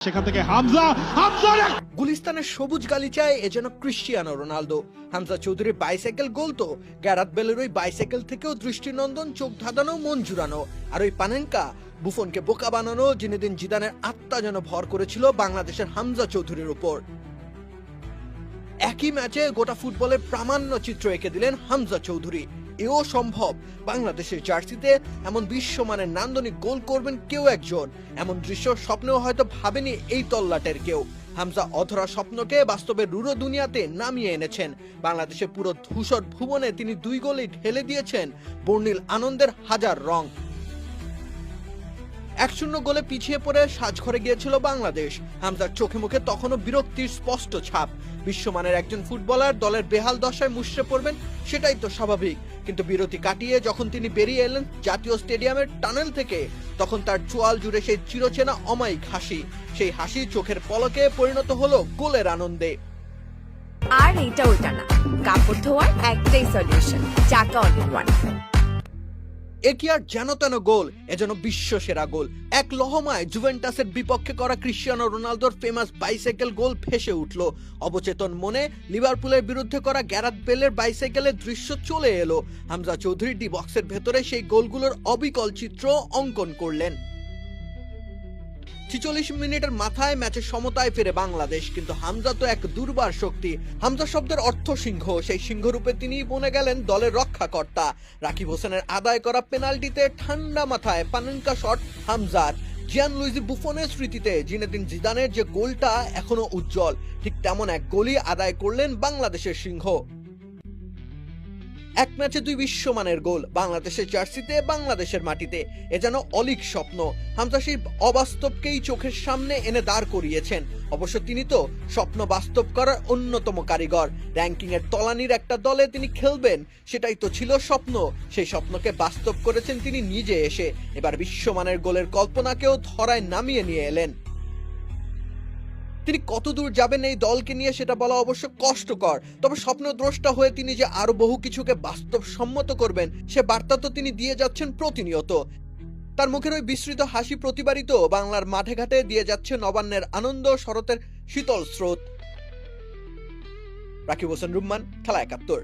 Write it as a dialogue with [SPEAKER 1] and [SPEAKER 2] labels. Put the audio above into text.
[SPEAKER 1] সেখান থেকে হামজা
[SPEAKER 2] গুলিস্তানের সবুজ গালিচায় এ যেন ক্রিশ্চিয়ানো রোনালদো। হামজা চৌধুরীর বাইসাইকেল গোল তো গ্যারাথ বেলের ওই বাইসাইকেল থেকেও দৃষ্টিনন্দন, চোখ ধাঁধানো, মন জুড়ানো। আর ওই পানেনকা বুফনকে বোকা বানানো, জিনেদিন জিদানের আত্মা যেন ভর করেছিল বাংলাদেশের হামজা চৌধুরীর উপর। একই ম্যাচে গোটা ফুটবলের প্রামাণ্য চিত্র এঁকে দিলেন হামজা চৌধুরী। এও সম্ভব বাংলাদেশের জার্সিতে এমন বিশ্বমানের নান্দনিক গোল করবেন কেউ একজন। এমন দৃশ্য স্বপ্নেও হয়তো ভাবেনি এই তল্লাটের কেউ। হামজা অধরা স্বপ্নকে বাস্তবের রুড়ো দুনিয়াতে নামিয়ে এনেছেন। বাংলাদেশের পুরো ধূসর ভুবনে তিনি 2 গোলেই ঢেলে দিয়েছেন বর্ণিল আনন্দের হাজার রং। 1-0 গোলে পিছিয়ে পড়ে সাজঘরে গিয়েছিল বাংলাদেশ। হামজার চোখে মুখে তখনও বিরক্তির স্পষ্ট ছাপ। বিশ্বমানের একজন ফুটবলার দলের বেহাল দশায় মুষড়ে পড়বেন, সেটাই তো স্বাভাবিক। কিন্তু বিরতি কাটিয়ে যখন তিনি বেরিয়ে এলেন জাতীয় স্টেডিয়ামের টানেল থেকে, তখন তার চোয়াল জুড়ে সেই চিরচেনা অমায়িক হাসি। সেই হাসি চোখের পলকে পরিণত হলো গোলের আনন্দে।
[SPEAKER 3] আর এটা ওটা না, কাপড় ধোয়ার একটাই সলিউশন, চাকা অল ইন ওয়ান।
[SPEAKER 2] এ কি আর যেন তেন গোল, এ যেন বিশ্ব সেরা গোল। এক লহমায় জুভেন্টাসের বিপক্ষে করা ক্রিশ্চিয়ানো রোনালদোর ফেমাস বাইসাইকেল গোল ভেসে উঠল। অবচেতন মনে লিভারপুলের বিরুদ্ধে করা গ্যারাথ বেলের বাইসাইকেলের দৃশ্য চলে এলো। হামজা চৌধুরী ডি বক্সের ভেতরে সেই গোলগুলোর অবিকল চিত্র অঙ্কন করলেন। 46 মিনিটের মাথায় ম্যাচের সমতায় ফেরে বাংলাদেশ। কিন্তু হামজা তো এক দুর্বার শক্তি। হামজা শব্দের অর্থ সিংহ। সেই সিংহরূপে তিনি বনে গেলেন দলের রক্ষাকর্তা। রাকিব হোসেনের আদায় করা পেনাল্টিতে ঠান্ডা মাথায় পানেনকা শট হামজার। জিয়ানলুইজি বুফনের স্মৃতিতে জিনেদিন জিদানের যে গোলটা এখনো উজ্জ্বল, ঠিক তেমন এক গোলই আদায় করলেন বাংলাদেশের সিংহ। এক ম্যাচে 2 বিশ্বমানের গোল, বাংলাদেশের জার্সিতে, বাংলাদেশের মাটিতে। এ যেন অলীক স্বপ্ন। হামজা সেই অবাস্তবকেই চোখের সামনে এনে দাঁড় করিয়েছেন। অবশ্য তিনি তো স্বপ্ন বাস্তব করার অন্যতম কারিগর। র্যাঙ্কিং এর তলানির একটা দলে তিনি খেলবেন, সেটাই তো ছিল স্বপ্ন। সেই স্বপ্নকে বাস্তব করেছেন তিনি নিজে এসে। এবার বিশ্বমানের গোলের কল্পনাকেও ধরায় নামিয়ে নিয়ে এলেন। তিনি কতদূর যাবেন এই দলকে নিয়ে সেটা বলা অবশ্য কষ্টকর, তবে স্বপ্নদ্রষ্টা হয়ে তিনি যে আরো বহু কিছুকে বাস্তবসম্মত করবেন সে বার্তা তো তিনি দিয়ে যাচ্ছেন প্রতিনিয়ত। তার মুখের ওই বিস্তৃত হাসি প্রতিবারই তো বাংলার মাঠে ঘাটে দিয়ে যাচ্ছে নবান্নের আনন্দ, শরতের শীতল স্রোত। রাকিব হোসেন রুম্মান, খেলা 71।